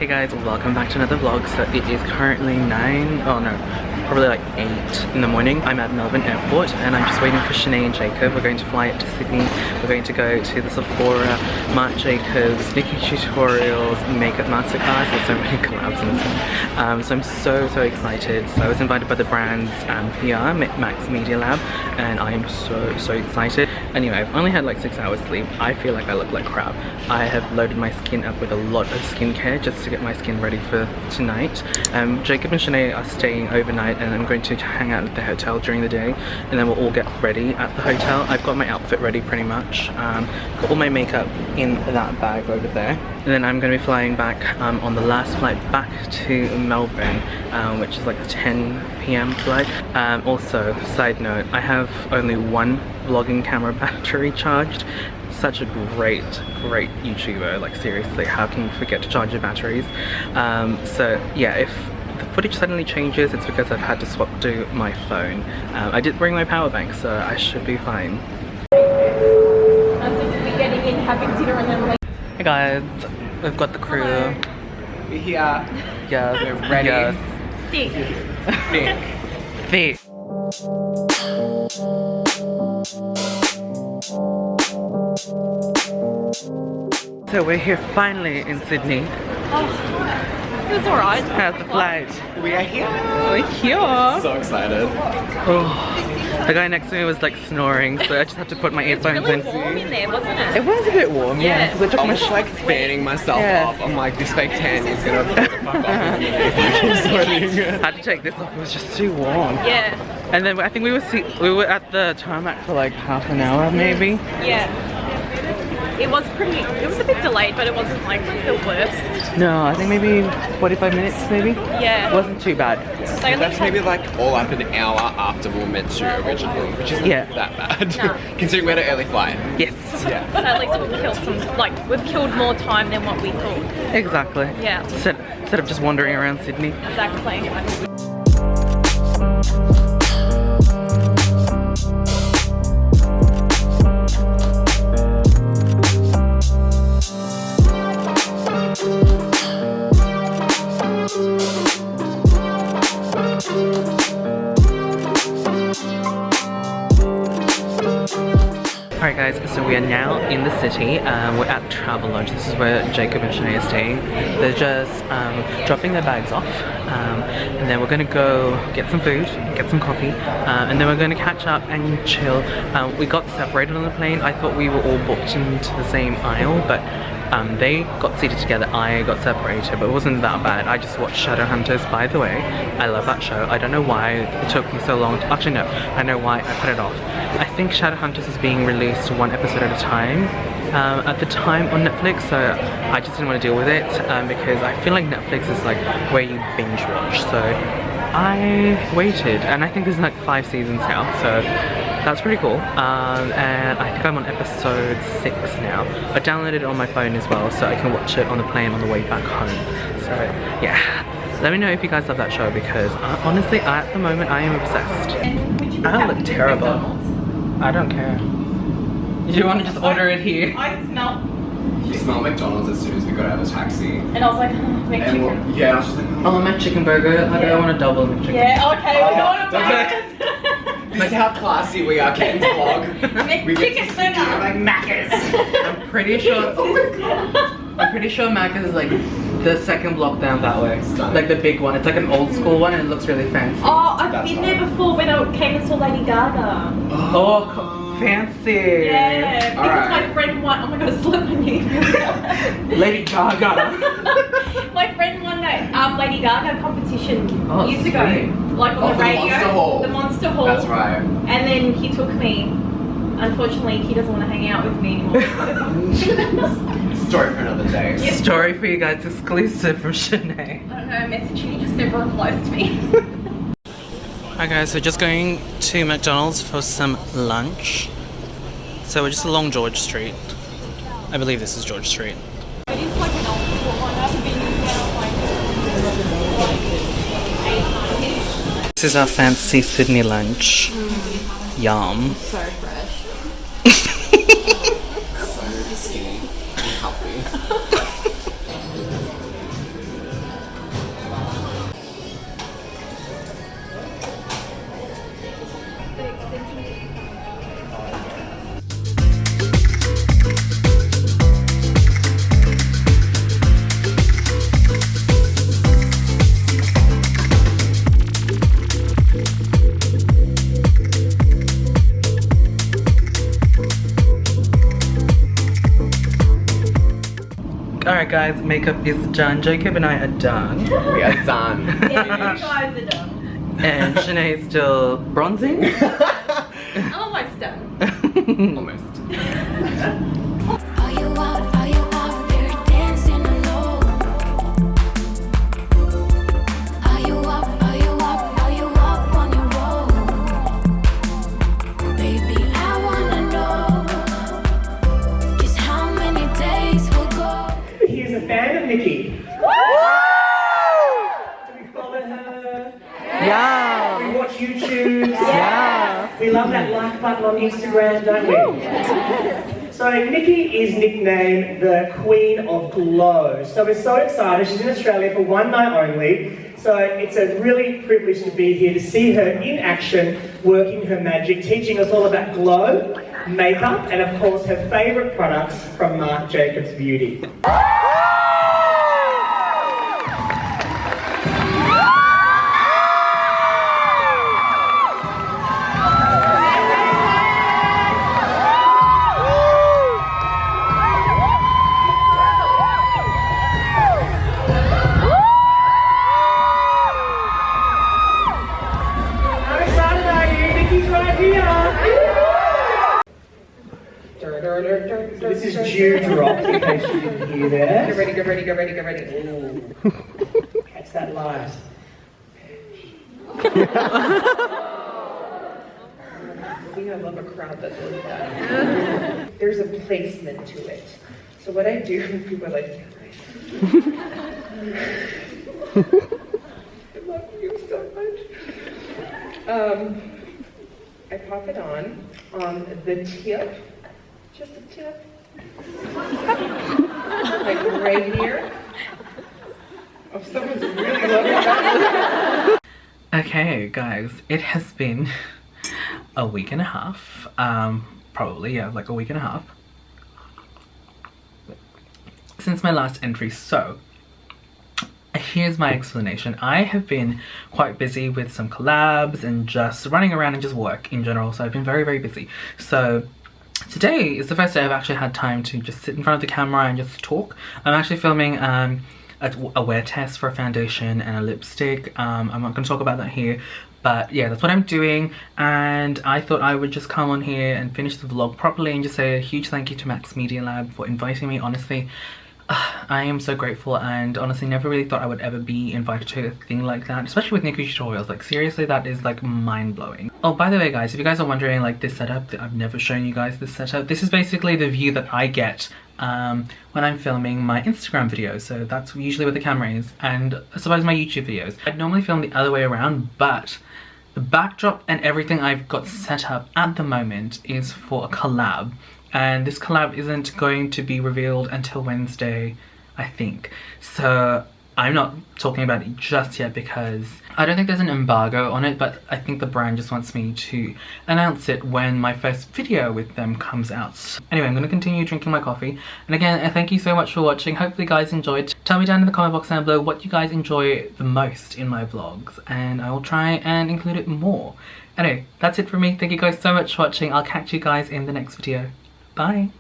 Hey guys, welcome back to another vlog. So it is currently 9, oh no, probably like 8 in the morning. I'm at Melbourne airport and I'm just waiting for Senay and Jacob. We're going to fly up to Sydney. We're going to go to the Sephora, Marc Jacob's, Nikkietutorials, Makeup Masterclass. There's so many collabs in this one. So I'm so excited. So I was invited by the brand's PR, Max Media Lab, and I am so excited. Anyway, I've only had like 6 hours sleep. I feel like I look like crap. I have loaded my skin up with a lot of skincare just to get my skin ready for tonight. Jacob and Senay are staying overnight and I'm going to hang out at the hotel during the day and then we'll all get ready at the hotel. I've got my outfit ready pretty much. Got all my makeup in that bag over there. And then I'm going to be flying back on the last flight back to Melbourne, which is like the 10 PM flight. Also, side note, I have only one vlogging camera battery charged. Such a great YouTuber, like seriously, how can you forget to charge your batteries? So yeah, if the footage suddenly changes, it's because I've had to swap to my phone. I did bring my power bank, so I should be fine. Hey guys, we've got the crew. We're here. Yes, we're ready. Yes. Thick. So we're here finally in Sydney. Oh, it was alright. How's the flight? We are here. We're here. So excited. Oh, the guy next to me was like snoring, so I just had to put my earphones It was in. really warm in there, wasn't it? It was a bit warm, yeah. Yeah. I was like fanning myself off. I'm like, this fake tan is gonna fuck off. I had to take this off, it was just too warm. Yeah. And then I think we were at the tarmac for like half an hour maybe. Yeah. It was a bit delayed, but it wasn't like the worst. No, I think maybe 45 minutes maybe. Yeah. It wasn't too bad. So That's maybe like all up an hour after we were meant to originally, which isn't that bad. No. Considering we had an early flight. Yes. Yeah. So at least we've killed more time than what we thought. Exactly. Yeah. Instead of just wandering around Sydney. Exactly. Alright guys, so we are now in the city. We're at Travel Lodge. This is where Jacob and Senay are staying. They're just dropping their bags off. And then we're going to go get some food, get some coffee. And then we're going to catch up and chill. We got separated on the plane. I thought we were all booked into the same aisle, but they got seated together, I got separated, but it wasn't that bad. I just watched Shadowhunters, by the way. I love that show. I don't know why it took me so long to, actually no, I know why I put it off. I think Shadowhunters is being released one episode at a time at the time on Netflix, so I just didn't want to deal with it because I feel like Netflix is like where you binge watch, so I waited, and I think there's like 5 seasons now, so that's pretty cool. And I think I'm on episode 6 now. I downloaded it on my phone as well, so I can watch it on the plane on the way back home. So yeah, let me know if you guys love that show because honestly, at the moment, I am obsessed. I look terrible. I don't care. Do you want to just order it here? I smell. You smelled McDonald's as soon as we got out of the taxi. And I was like, make chicken. Yeah, I was just like, Oh, my chicken burger. I don't want a double McChicken. Yeah, okay, we want to this is how classy we are, Ken's vlog. We get to Chicken dinner. like Macca's. I'm pretty sure Macca's is like the second block down that way. Like the big one. It's like an old school one and it looks really fancy. Oh, I've been there before when I came and saw Lady Gaga. Oh, fancy. Yeah, because Alright. my friend won. Oh my god, I slipped my knee. Lady Gaga. My friend won that Lady Gaga competition years ago. Sweet. Like on the the radio. Monster Hall. The Monster Hall. That's right. And then he took me. Unfortunately, he doesn't want to hang out with me anymore. Story for another day. Yep. Story for you guys exclusive from Senay. I don't know, messaging, he just never replies to me. Hi guys, we're just going to McDonald's for some lunch. So we're just along George Street. I believe this is George Street. It is like an old school one. I've been like This is our fancy Sydney lunch. Yum. so fresh. So skinny and healthy. guys, makeup is done. Jacob and I are done. We are done. Yeah, you guys are done. And Senay's still bronzing. I'm almost done. Almost. Are you out there dancing alone? Are you up on your own? Baby, I wanna know just how many days will go. He's a fan of Nikki. Do we follow her? Yeah. We watch YouTube. Yeah. We love that like button on Instagram, don't we? So Nikki is nicknamed the Queen of Glow. So we're so excited. She's in Australia for one night only. So it's a really privilege to be here to see her in action, working her magic, teaching us all about glow, makeup, and of course her favourite products from Marc Jacobs Beauty. So this is dewdrop, in case you didn't hear that. Get ready, get ready, get ready, get ready. Catch that light. See, I love a crowd that does that. There's a placement to it. So what I do, people are like, I love you so much. I pop it on the tip, just the tip, like right here. Oh, someone's really loving that. Okay, guys, it has been a week and a half. Probably, yeah, like a week and a half since my last entry. So here's my explanation. I have been quite busy with some collabs and just running around and just work in general, so I've been very, very busy. So today is the first day I've actually had time to just sit in front of the camera and just talk. I'm actually filming a wear test for a foundation and a lipstick. I'm not going to talk about that here, but yeah, that's what I'm doing. And I thought I would just come on here and finish the vlog properly and just say a huge thank you to Max Media Lab for inviting me. Honestly, I am so grateful, and honestly never really thought I would ever be invited to a thing like that, especially with Nikkietutorials. Like seriously, that is like mind-blowing. Oh, by the way guys, if you guys are wondering, like this setup, I've never shown you guys this setup. This is basically the view that I get when I'm filming my Instagram videos. So that's usually where the camera is, and I suppose my YouTube videos. I'd normally film the other way around, but the backdrop and everything I've got set up at the moment is for a collab. And this collab isn't going to be revealed until Wednesday, I think. So I'm not talking about it just yet because I don't think there's an embargo on it, but I think the brand just wants me to announce it when my first video with them comes out. Anyway, I'm going to continue drinking my coffee. And again, thank you so much for watching. Hopefully you guys enjoyed. Tell me down in the comment box down below what you guys enjoy the most in my vlogs, and I will try and include it more. Anyway, that's it from me. Thank you guys so much for watching. I'll catch you guys in the next video. Bye.